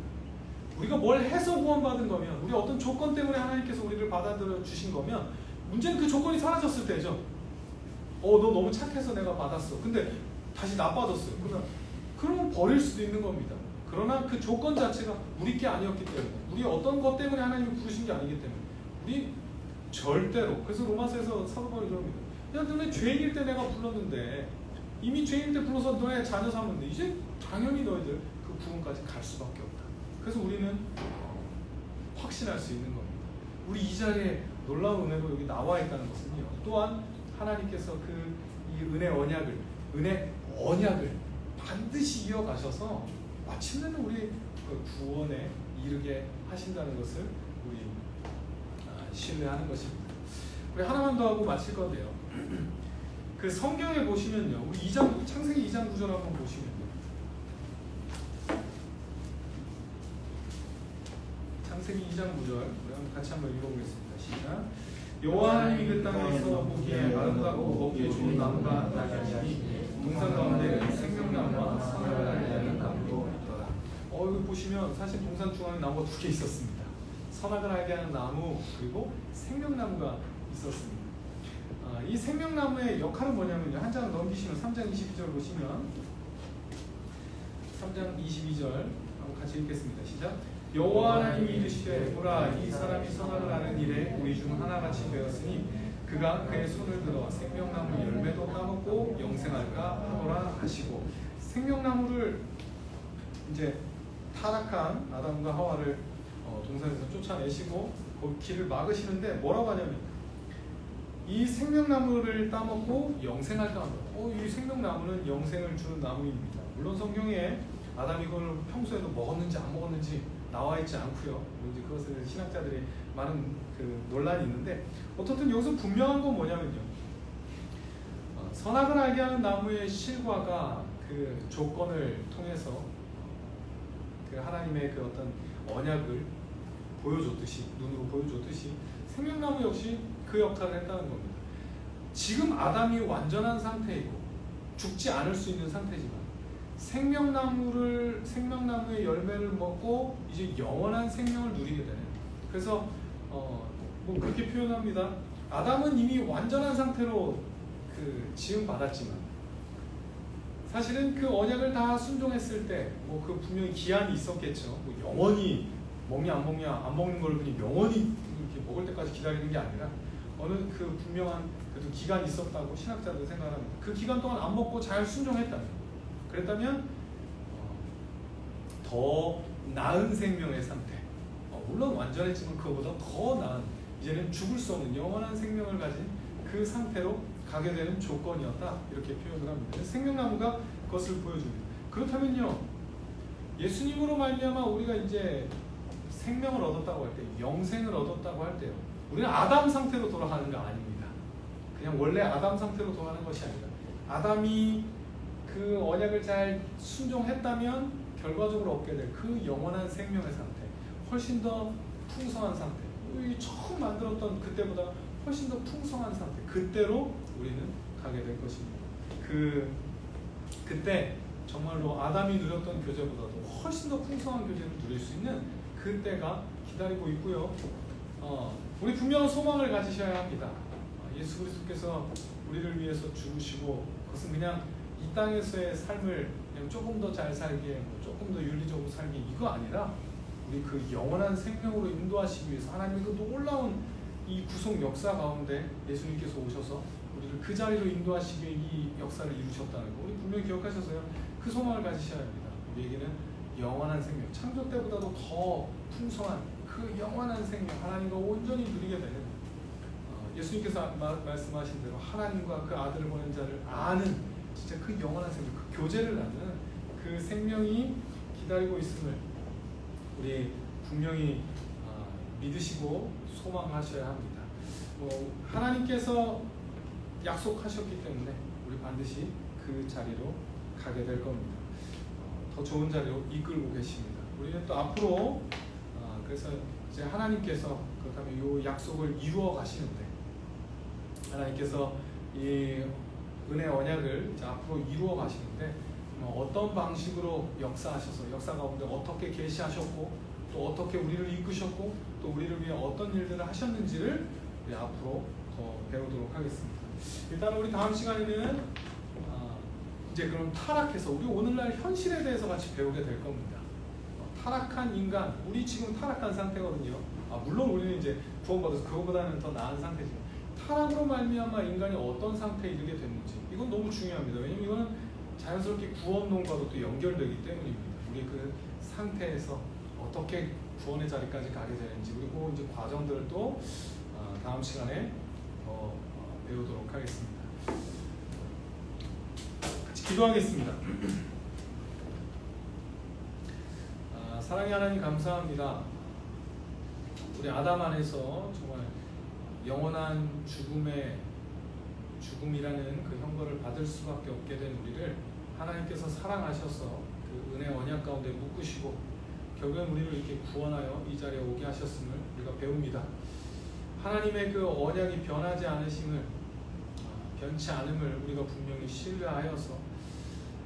우리가 뭘 해서 구원받은 거면, 우리 어떤 조건 때문에 하나님께서 우리를 받아들여 주신 거면 문제는 그 조건이 사라졌을 때죠. 너 너무 착해서 내가 받았어. 근데 다시 나빠졌어요. 그러면 버릴 수도 있는 겁니다. 그러나 그 조건 자체가 우리 게 아니었기 때문에, 우리 어떤 것 때문에 하나님이 부르신 게 아니기 때문에 우리 절대로, 그래서 로마서에서 사도 바울이 그럽니다. 야, 너네 죄인일 때 내가 불렀는데, 이미 죄인일 때 불러서 너네 자녀 삼았는데 이제 당연히 너희들 그 부분까지 갈 수밖에 없다. 그래서 우리는 확신할 수 있는 겁니다. 우리 이 자리에 놀라운 은혜로 여기 나와 있다는 것은요, 또한 하나님께서 이 은혜 언약을 반드시 이어가셔서 마침내는 우리 그 구원에 이르게 하신다는 것을 우리 신뢰하는 것입니다. 우리 하나만 더 하고 마칠 건데요. 그 성경에 보시면요, 우리 창세기 2장 9절 한번 보시면요. 창세기 2장 9절 우리 같이 한번 읽어보겠습니다. 시작. 여호와 하나님이 그 땅에서 보기에 아름답고 먹기에 좋은 나무가 나니하니 동산 가운데 생명나무와 선악을 알게 하는 나무도 있더라. 여기 보시면 사실 동산 중앙에 나무가 두 개 있었습니다. 선악을 알게 하는 나무 그리고 생명나무가 있었습니다. 이 생명나무의 역할은 뭐냐면요, 한 장 넘기시면 3장 22절 보시면 3장 22절 한번 같이 읽겠습니다. 시작. 여호와 하나님이 이르시되 보라, 이 사람이 선악을 아는 일에 우리 중 하나같이 되었으니 그가 그의 손을 들어 생명나무 열매도 따먹고 영생할까 하노라 하시고, 생명나무를 이제 타락한 아담과 하와를 동산에서 쫓아내시고 그 길을 막으시는데 뭐라고 하냐면 이 생명나무를 따먹고 영생할까 합니다. 이 생명나무는 영생을 주는 나무입니다. 물론 성경에 아담이 그걸 평소에도 먹었는지 안 먹었는지 나와 있지 않고요. 이제 그것을 신학자들이 많은 그 논란이 있는데, 어떻든 여기서 분명한 건 뭐냐면요, 선악을 알게 하는 나무의 실과가 그 조건을 통해서 그 하나님의 그 어떤 언약을 보여줬듯이, 눈으로 보여줬듯이 생명나무 역시 그 역할을 했다는 겁니다. 지금 아담이 완전한 상태이고 죽지 않을 수 있는 상태지만 생명나무의 열매를 먹고 이제 영원한 생명을 누리게 되는. 그래서 뭐 그렇게 표현합니다. 아담은 이미 완전한 상태로 그 지음 받았지만 사실은 그 언약을 다 순종했을 때 뭐 그 분명히 기한이 있었겠죠. 뭐 영원히 먹냐 안 먹냐, 안 먹는 걸 그냥 영원히 이렇게 먹을 때까지 기다리는 게 아니라 어느 그 분명한 그래도 기간이 있었다고 신학자들은 생각합니다. 그 기간 동안 안 먹고 잘 그랬다면 더 나은 생명의 상태, 물론 완전했지만 그거보다 더 나은, 이제는 죽을 수 없는 영원한 생명을 가진 그 상태로 가게 되는 조건이었다, 이렇게 표현을 합니다. 생명나무가 그것을 보여줍니다. 그렇다면요, 예수님으로 말미암아 우리가 이제 생명을 얻었다고 할 때, 영생을 얻었다고 할 때요, 우리는 아담 상태로 돌아가는 거 아닙니다. 그냥 원래 아담 상태로 돌아가는 것이 아니라 아담이 그 언약을 잘 순종했다면 결과적으로 얻게 될 그 영원한 생명의 상태, 훨씬 더 풍성한 상태, 처음 만들었던 그때보다 훨씬 더 풍성한 상태, 그때로 우리는 가게 될 것입니다. 그때 정말로 아담이 누렸던 교제보다도 훨씬 더 풍성한 교제를 누릴 수 있는 그 때가 기다리고 있고요. 우리 분명한 소망을 가지셔야 합니다. 예수 그리스도께서 우리를 위해서 죽으시고 그것은 그냥 이 땅에서의 삶을 그냥 조금 더 잘 살게, 조금 더 윤리적으로 살게 이거 아니라 우리 그 영원한 생명으로 인도하시기 위해서 하나님의 그 놀라운 이 구속 역사 가운데 예수님께서 오셔서 우리를 그 자리로 인도하시기 위해 이 역사를 이루셨다는 거 우리 분명히 기억하셔서요. 그 소망을 가지셔야 합니다. 우리에게는 영원한 생명, 창조 때보다도 더 풍성한 그 영원한 생명, 하나님과 온전히 누리게 되는 예수님께서 말씀하신 대로 하나님과 그 아들을 보낸 자를 아는 진짜 그 영원한 생명, 그 교제를 나누는 그 생명이 기다리고 있음을 우리 분명히 믿으시고 소망하셔야 합니다. 하나님께서 약속하셨기 때문에 우리 반드시 그 자리로 가게 될 겁니다. 더 좋은 자리로 이끌고 계십니다. 우리는 또 앞으로 그래서 이제 하나님께서 그렇다면 이 약속을 이루어 가시는데 하나님께서 이 은혜 언약을 이제 앞으로 이루어 가시는데 어떤 방식으로 역사하셔서 역사 가운데 어떻게 계시하셨고 또 어떻게 우리를 이끄셨고 또 우리를 위해 어떤 일들을 하셨는지를 우리 앞으로 더 배우도록 하겠습니다. 일단 우리 다음 시간에는 이제 그럼 타락해서 우리 오늘날 현실에 대해서 같이 배우게 될 겁니다. 타락한 인간, 우리 지금 타락한 상태거든요. 물론 우리는 이제 구원받아서 그거보다는 더 나은 상태지만 타락으로 말미암아 인간이 어떤 상태에 이르게 됐는지 이건 너무 중요합니다. 왜냐면 이거는 자연스럽게 구원론과도 또 연결되기 때문입니다. 우리 그 상태에서 어떻게 구원의 자리까지 가게 되는지 그리고 이제 과정들을 또 다음 시간에 더 배우도록 하겠습니다. 같이 기도하겠습니다. 사랑의 하나님 감사합니다. 우리 아담 안에서 정말 영원한 죽음이라는 그 형벌을 받을 수밖에 없게 된 우리를 하나님께서 사랑하셔서 그 은혜 언약 가운데 묶으시고 결국엔 우리를 이렇게 구원하여 이 자리에 오게 하셨음을 우리가 배웁니다. 하나님의 그 언약이 변하지 않으심을 변치 않음을 우리가 분명히 신뢰하여서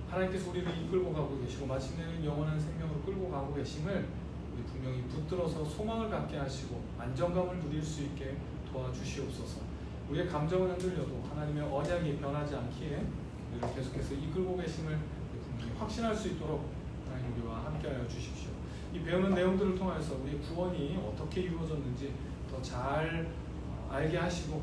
하나님께서 우리를 이끌고 가고 계시고 마침내는 영원한 생명으로 끌고 가고 계심을 우리 분명히 붙들어서 소망을 갖게 하시고 안정감을 누릴 수 있게 도와주시옵소서. 우리의 감정은 흔들려도 하나님의 언약이 변하지 않기에 우리를 계속해서 이끌고 계심을 분명히 확신할 수 있도록 하나님 우리와 함께하여 주십시오. 이 배우는 내용들을 통해서 우리의 구원이 어떻게 이루어졌는지 더 잘 알게 하시고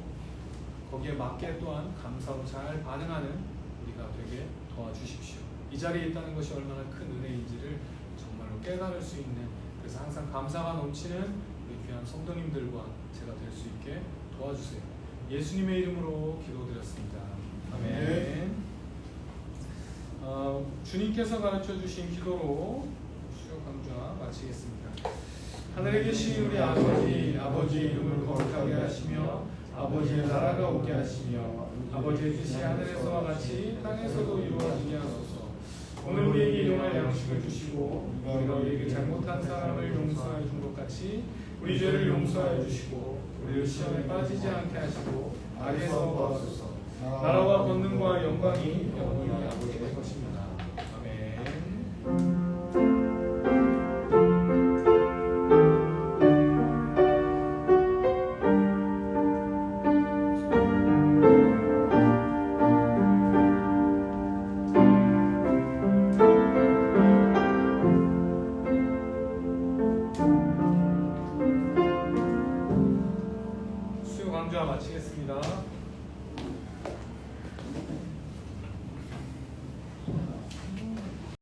거기에 맞게 또한 감사로 잘 반응하는 우리가 되게 도와주십시오. 이 자리에 있다는 것이 얼마나 큰 은혜인지를 정말로 깨달을 수 있는 그래서 항상 감사가 넘치는 우리 귀한 성도님들과 제가 될 수 있게 도와주세요. 예수님의 이름으로 기도드렸습니다. 아멘. 주님께서 가르쳐 주신 기도로 수요 강좌 마치겠습니다. 하늘에 계신 우리 아버지 이름을 거룩하게 하시며 아버지의 나라가 오게 하시며 아버지의 뜻이 하늘에서와 같이 땅에서도 이루어지게 하소서. 오늘 우리에게 일용할 양식을 주시고 우리가 우리에게 잘못한 사람을 용서하여 준 것 같이 우리 죄를 용서하여 주시고 우리를 시험에 빠지지 않게 하시고 악에서 구하소서. 나라와 권능과 영광이 영원히 아버지의 것입니다. 아멘. 수요 강좌 마치겠습니다.